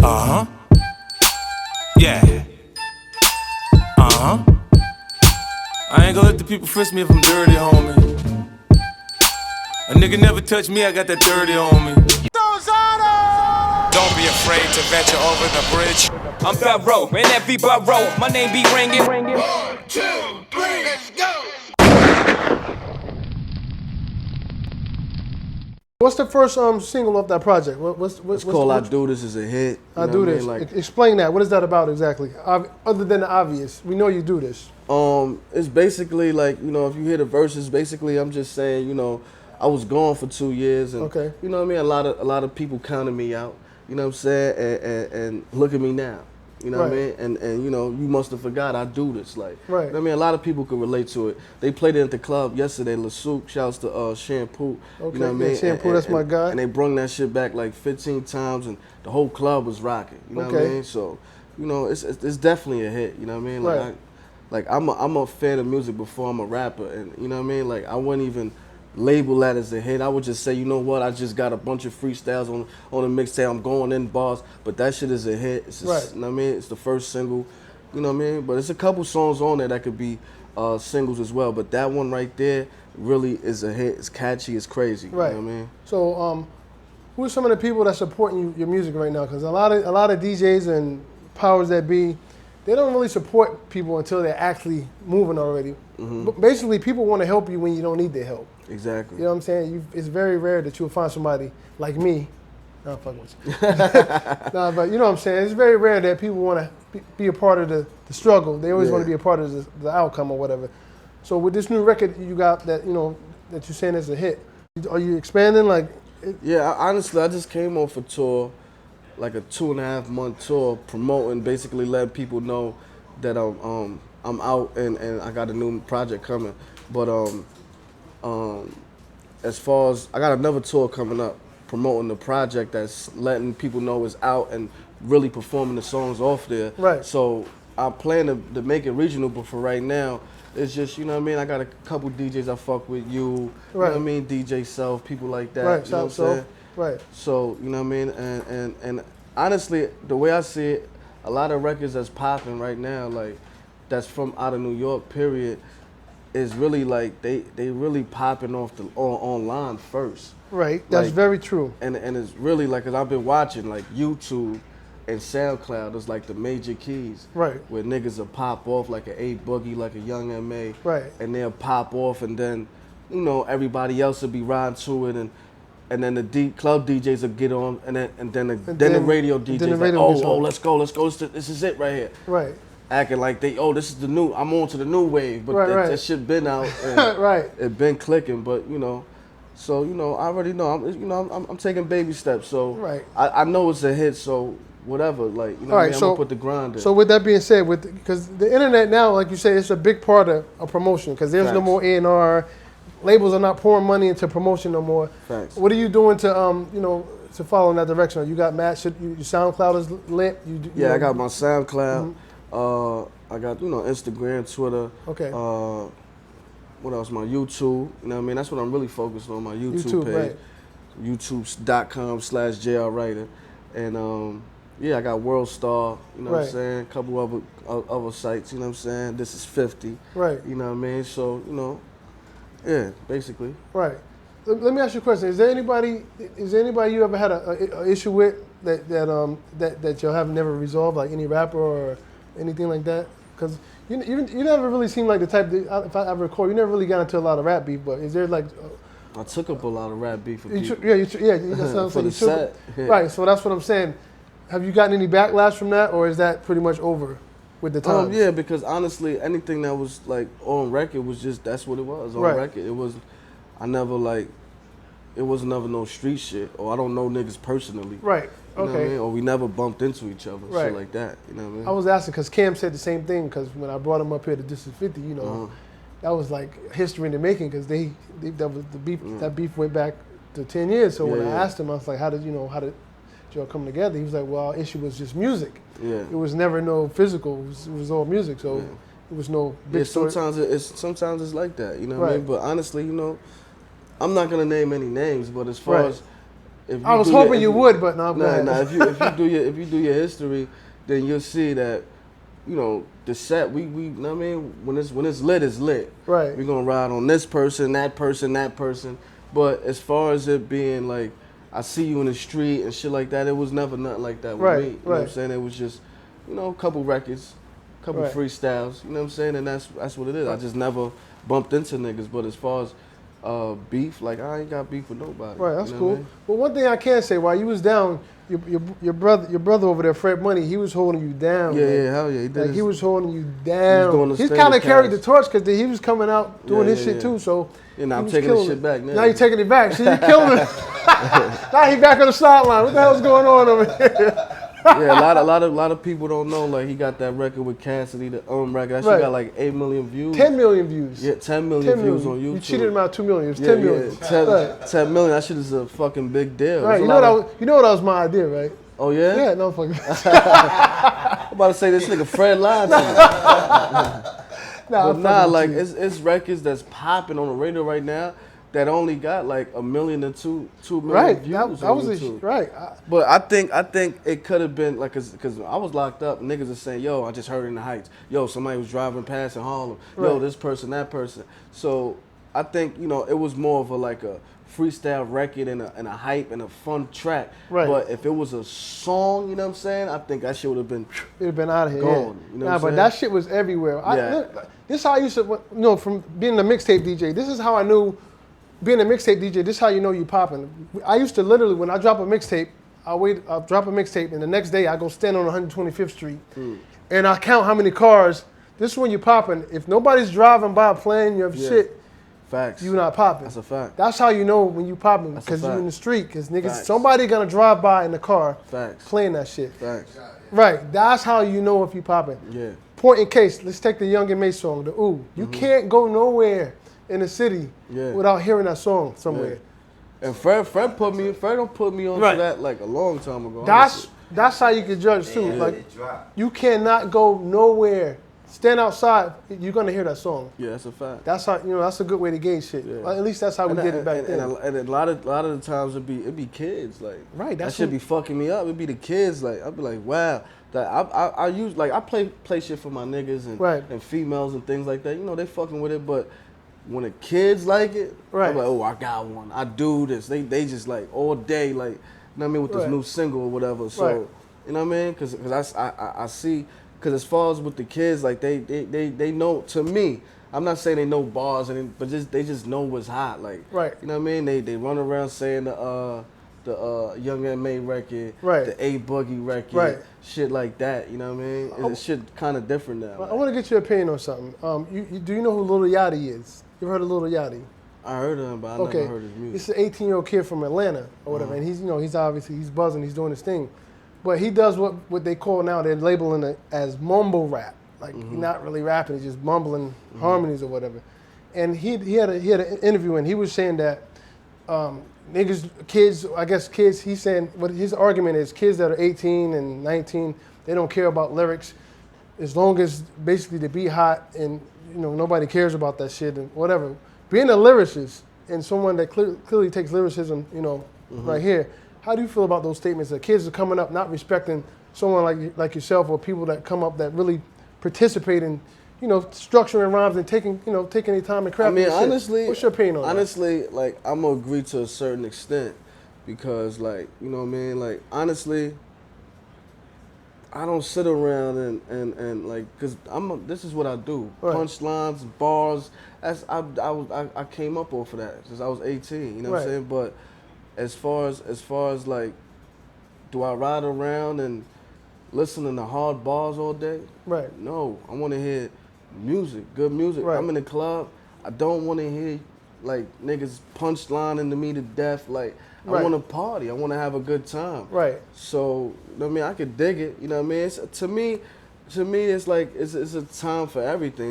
Uh-huh. Yeah. Uh-huh. I ain't gonna let the people frisk me if I'm dirty, homie. A nigga never touch me, I got that dirty on me. Don't be afraid to venture over the bridge. I'm Thoro, in every borough, my name be ringing. 1, 2, 3, let's go! What's the first single off that project? What's called I Do This is a hit. I Do This. Like, explain that. What is that about exactly? Other than the obvious, we know you do this. It's basically like, you know, if you hear the verses, basically I'm just saying, you know, I was gone for 2 years, and you know what I mean. A lot of people counted me out. You know what I'm saying? And look at me now. You know what I mean? And you know, you must have forgot I do this. Like, you know what I mean? A lot of people could relate to it. They played it at the club yesterday. LaSoup, shouts to Shampoo. Okay, you know what I mean? Shampoo, that's my guy. And they brung that shit back like 15 times, and the whole club was rocking. You know what I mean? So, you know, it's definitely a hit. You know what I mean? Like, I'm a fan of music before I'm a rapper, and you know what I mean? Like, I wouldn't even label that as a hit. I would just say, you know what, I just got a bunch of freestyles on the mixtape. I'm going in bars, but that shit is a hit. It's just, you know what I mean? It's the first single, you know what I mean? But it's a couple songs on there that could be singles as well. But that one right there really is a hit. It's catchy. It's crazy. You know what I mean? So, who are some of the people that supporting your music right now? Because a lot of DJs and powers that be, they don't really support people until they're actually moving already. But basically, people want to help you when you don't need their help. Exactly. You know what I'm saying? It's very rare that you'll find somebody like me. No, I'm fucking with you. No, but you know what I'm saying? It's very rare that people want to be a part of the struggle. They always want to be a part of the outcome or whatever. So with this new record you got that, you know, that you're saying is a hit, are you expanding? Honestly, I just came off a tour, like a 2.5 month tour, promoting, basically letting people know that I'm out and I got a new project coming. But as far as I got another tour coming up, promoting the project that's letting people know it's out and really performing the songs off there. Right. So I plan to make it regional, but for right now, it's just, you know what I mean, I got a couple DJs I fuck with, you know what I mean, DJ Self, people like that, you know what I'm saying? Right. So, you know what I mean, and honestly, the way I see it, a lot of records that's popping right now, like, that's from out of New York, period, is really like, they really popping off online first. Right, that's like, very true. And it's really like, cause I've been watching like YouTube and SoundCloud is like the major keys. Right. Where niggas will pop off like an A Boogie, like a Young M.A. Right. And they'll pop off, and then, you know, everybody else will be riding to it, and then the club DJs will get on, and then the radio DJs like, oh, let's go, this is it right here. Right. Acting like this is the new, I'm on to the new wave, but that shit been out, and it been clicking, but you know, so you know, I already know, I'm taking baby steps, so I know it's a hit, so whatever, like, you know what I mean? I'm gonna put the grind in. So with that being said, because the internet now, like you say, it's a big part of promotion, because there's no more A&R, labels are not pouring money into promotion no more. Thanks. What are you doing to, you know, to follow in that direction? You got Matt, your SoundCloud is lit? I got my SoundCloud. I got, you know, Instagram, Twitter. Okay. What else? My YouTube. You know what I mean? That's what I'm really focused on, my YouTube page. Right. YouTube.com/JRWriter. And yeah, I got World Star, you know what I'm saying? A couple other sites, you know what I'm saying? This is 50. Right. You know what I mean? So, you know, yeah, basically. Right. Let me ask you a question. Is there anybody you ever had a issue with that you have never resolved, like any rapper or anything like that? Because you never really seem like the type that, if I recall, you never really got into a lot of rap beef. But is there like? I took up a lot of rap beef for people. That's what I'm for the saying. set. Yeah. Right. So that's what I'm saying. Have you gotten any backlash from that, or is that pretty much over with the times? Yeah, because honestly, anything that was like on record was just, that's what it was on record. It was, it was never no street shit, or I don't know niggas personally. Right. You know what I mean? Or we never bumped into each other, shit like that. You know what I mean? I was asking because Cam said the same thing, because when I brought him up here to Thisis50, you know, that was like history in the making, because that was the beef. That beef went back to 10 years. So when I asked him, I was like, how did y'all come together? He was like, well, our issue was just music. Yeah. It was never no physical. It was all music. So it was no big story. Sometimes it's like that. You know what I mean? But honestly, you know, I'm not gonna name any names. But as far as if you I was hoping you would, but no. If you do your history, then you'll see that, you know, the set we you know what I mean, when it's lit, it's lit. Right. We're gonna ride on this person, that person, that person. But as far as it being like, I see you in the street and shit like that, it was never nothing like that with me. You know what I'm saying? It was just, you know, a couple records, a couple freestyles, you know what I'm saying? And that's what it is. I just never bumped into niggas. But as far as beef, like, I ain't got beef with nobody. Right, that's cool. What I mean? But one thing I can say, while you was down, your brother over there, Fred Money, he was holding you down. Yeah, hell yeah, he did. Like, he was holding you down. He's kind of carried the torch because he was coming out doing his shit too. So now I'm taking this shit back now. Now you're taking it back. See, you killing it. Now he back on the sideline. What the hell's going on over here? Yeah, a lot of people don't know. Like, he got that record with Cassidy, the record. That shit got like 8 million views. 10 million views. Yeah, 10 million views on YouTube. You cheated him out 2 million. It was 10 million. 10 million. That shit is a fucking big deal. Right. You know that was my idea, right? Oh yeah? Yeah, no fucking. I'm about to say this nigga Fred lied to me. Like it's records that's popping on the radio right now that only got like 1 million to 2 million views. That was YouTube. Right. But I think it could have been like, cause I was locked up. Niggas are saying, yo, I just heard it in the Heights. Yo, somebody was driving past in Harlem. Yo, this person, that person. So I think, you know, it was more of a freestyle record and a hype and a fun track. Right. But if it was a song, you know what I'm saying, I think that shit would have been out of here. Gone. Yeah. You know but that shit was everywhere. This is how I used to, you know, from being a mixtape DJ, this is how I knew, being a mixtape DJ, this is how you know you popping. I used to literally, when I drop a mixtape, I'll drop a mixtape, and the next day I go stand on 125th Street, and I count how many cars. This is when you popping. If nobody's driving by playing your shit, facts, you not popping. That's a fact. That's how you know when you popping, because you in the street. Because niggas, somebody gonna drive by in the car playing that shit. Facts. Right. That's how you know if you popping. Yeah. Point in case. Let's take the Young and May song, the Ooh. You can't go nowhere in the city without hearing that song somewhere. Yeah. And Fred don't put me onto that like a long time ago. That's how you can judge too. Yeah. Like, you cannot go nowhere. Stand outside, you're gonna hear that song. Yeah, that's a fact. That's how, you know, that's a good way to gauge shit. Yeah. At least that's how we did it back then. And a lot of the times it'd be kids, like, right. That should be fucking me up. It'd be the kids, like, I'd be like, wow. That I use, like, I play shit for my niggas and females and things like that. You know, they fucking with it, but when the kids like it, I'm like, oh, I got one. I do this. They just like all day, like, you know what I mean, with this new single or whatever. So, you know what I mean? Because I see. Because as far as with the kids, like, they know, to me, I'm not saying they know bars, but they just know what's hot. Like, you know what I mean? They run around saying the Young M.A. record, the A Boogie record, shit like that. You know what I mean? It's shit kind of different now. I want to get your opinion on something. Do you know who Lil Yachty is? You ever heard of Lil Yachty? I heard of him, but I never heard his music. This is an 18-year-old kid from Atlanta or whatever, and he's obviously buzzing, he's doing his thing. But he does what they call now, they're labeling it as mumble rap. Like, he's not really rapping, he's just mumbling harmonies or whatever. And he had an interview, and he was saying that kids, he's saying, what his argument is, kids that are 18 and 19, they don't care about lyrics as long as basically the beat hot and, you know, nobody cares about that shit and whatever. Being a lyricist and someone that clearly takes lyricism, you know, right here, how do you feel about those statements that kids are coming up not respecting someone like yourself or people that come up that really participate in, you know, structuring rhymes and taking their time and crafting? I mean, honestly, what's your opinion on that? Honestly, like, I'm gonna agree to a certain extent because, like, you know what I mean? Like, honestly, I don't sit around and like, cause this is what I do. Punchlines, bars. I came up off of that since I was 18. You know what I'm saying? But as far as like, do I ride around and listen to hard bars all day? Right. No, I want to hear music, good music. I'm in the club. I don't want to hear like niggas punchlining to me to death. Like, I want to party. I want to have a good time. Right. So, you know what I mean, I could dig it. You know what I mean? To me, it's like it's a time for everything.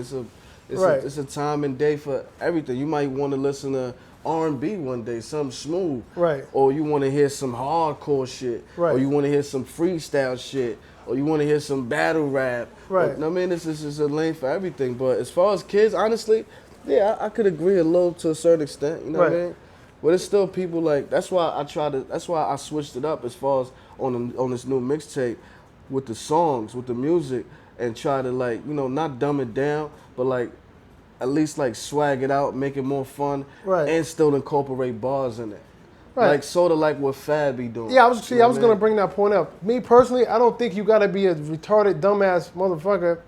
It's a time and day for everything. You might want to listen to R&B one day, something smooth. Right. Or you want to hear some hardcore shit. Right. Or you want to hear some freestyle shit. Or you want to hear some battle rap. Right. You know what I mean? This is a lane for everything. But as far as kids, honestly, yeah, I could agree a little to a certain extent. You know what I mean? But it's still people like, that's why I switched it up as far as on this new mixtape with the songs, with the music, and try to like, you know, not dumb it down, but like at least like swag it out, make it more fun, and still incorporate bars in it. Like sort of like what Fab be doing. Yeah, I was gonna bring that point up. Me personally, I don't think you gotta be a retarded dumbass motherfucker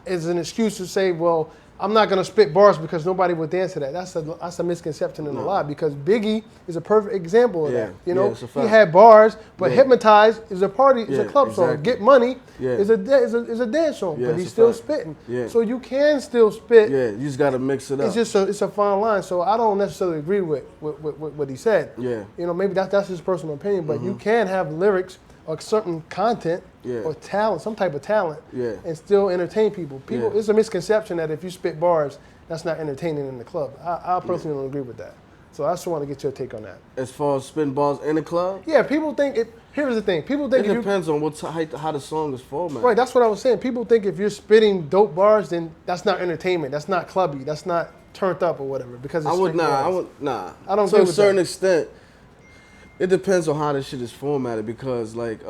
as an excuse to say, well, I'm not gonna spit bars because nobody would dance to that. That's a misconception in a lot, because Biggie is a perfect example of that. You know, he had bars, but Hypnotize is a party, is a club song. Get Money is a dance song, but he's still spitting. So you can still spit. Yeah, you just gotta mix it up. It's a fine line. So I don't necessarily agree with what he said. You know, maybe that's his personal opinion, but you can have lyrics or certain content or talent, some type of talent, and still entertain people. It's a misconception that if you spit bars, that's not entertaining in the club. I personally don't agree with that. So I just want to get your take on that. As far as spitting bars in the club? Yeah, people think here's the thing. People think it depends on how the song is formatted. Right, that's what I was saying. People think if you're spitting dope bars, then that's not entertainment. That's not clubby. That's not turned up or whatever. Because it's I don't to a certain extent. It depends on how this shit is formatted, because like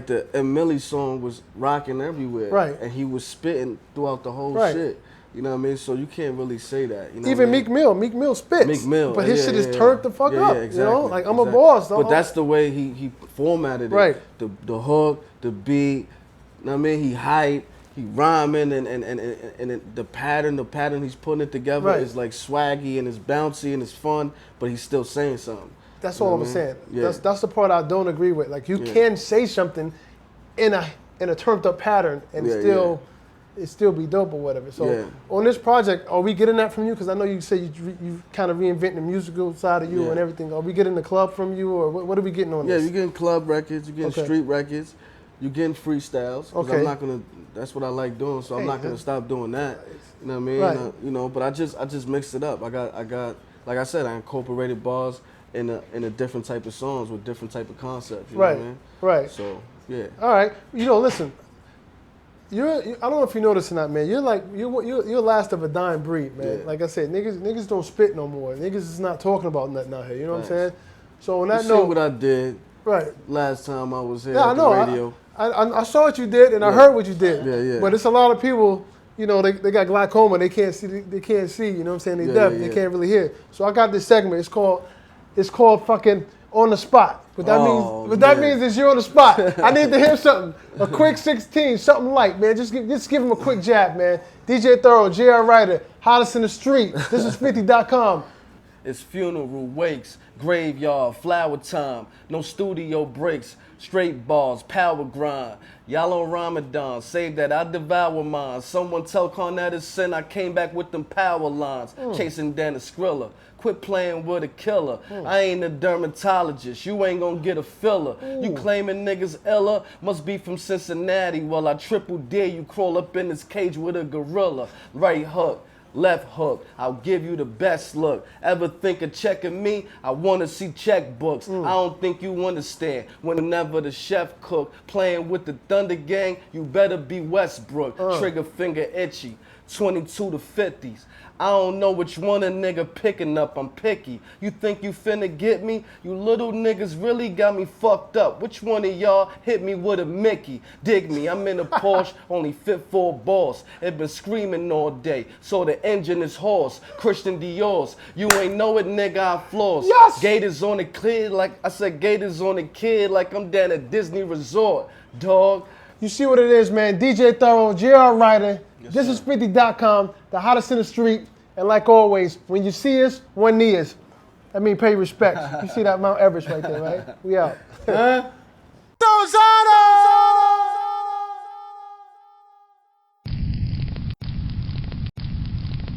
the Emily song was rocking everywhere, and he was spitting throughout the whole shit. You know what I mean? So you can't really say that. You know even Meek Mill spits. Meek Mill, but his shit is turned the fuck up. Exactly, you know, like I'm a boss. But that's the way he formatted it. The hook, the beat. You know what I mean? He hype. He rhyming and the pattern he's putting it together is like swaggy and it's bouncy and it's fun, but he's still saying something. That's all I'm saying. That's the part I don't agree with. Like you can say something in a turned up pattern and it still be dope or whatever. So on this project, are we getting that from you? Because I know you say you kind of reinventing the musical side of you and everything. Are we getting the club from you, or what are we getting on this? Yeah, you're getting club records, you're getting street records, you're getting freestyles. I'm not gonna. That's what I like doing, so I'm not gonna stop doing that. You know what I mean? You know, but I just mixed it up. I got like I said, I incorporated bars in a different type of songs with different type of concepts. You know what I mean? Right. So yeah. All right. You know, listen. I don't know if you know this or not, man. You're last of a dying breed, man. Like I said, niggas don't spit no more. Niggas is not talking about nothing out here. You know what I'm saying? So on that note, what I did last time I was here at the radio. I saw what you did and I heard what you did. But it's a lot of people, you know, they got glaucoma, they can't see, you know what I'm saying? They deaf, they can't really hear. So I got this segment, it's called fucking On the Spot. What that means is you're on the spot. I need to hear something. A quick 16, something light, man. Just give him a quick jab, man. DJ Thoro, JR Writer, hottest in the street. Thisis50.com. It's funeral, wakes, graveyard, flower time, no studio breaks, straight bars, power grind. Y'all on Ramadan, say that I devour mine. Someone tell Cornetta sin, I came back with them power lines. Chasing Dennis Skrilla, quit playing with a killer. I ain't a dermatologist, you ain't gonna get a filler. You claiming niggas illa, must be from Cincinnati. Well, I triple dare you crawl up in this cage with a gorilla. Right hook. Left hook, I'll give you the best look. Ever think of checking me? I wanna see checkbooks. I don't think you understand. Whenever the chef cook, playing with the Thunder Gang, you better be Westbrook. Trigger finger itchy, 22 to 50s. I don't know which one a nigga picking up, I'm picky. You think you finna get me? You little niggas really got me fucked up. Which one of y'all hit me with a Mickey? Dig me, I'm in a Porsche, only fit for a boss. It been screaming all day, so the engine is hoarse. Christian Dior's, you ain't know it, nigga, I floss. Yes! Gators on the kid, like I said, Gators on the kid, like I'm down at Disney Resort, dog. You see what it is, man. DJ Thoro, JR Writer, Thisis50.com, the hottest in the street. And like always, when you see us, one knee is. I mean, pay respect. You see that Mount Everest right there, right? We out. Those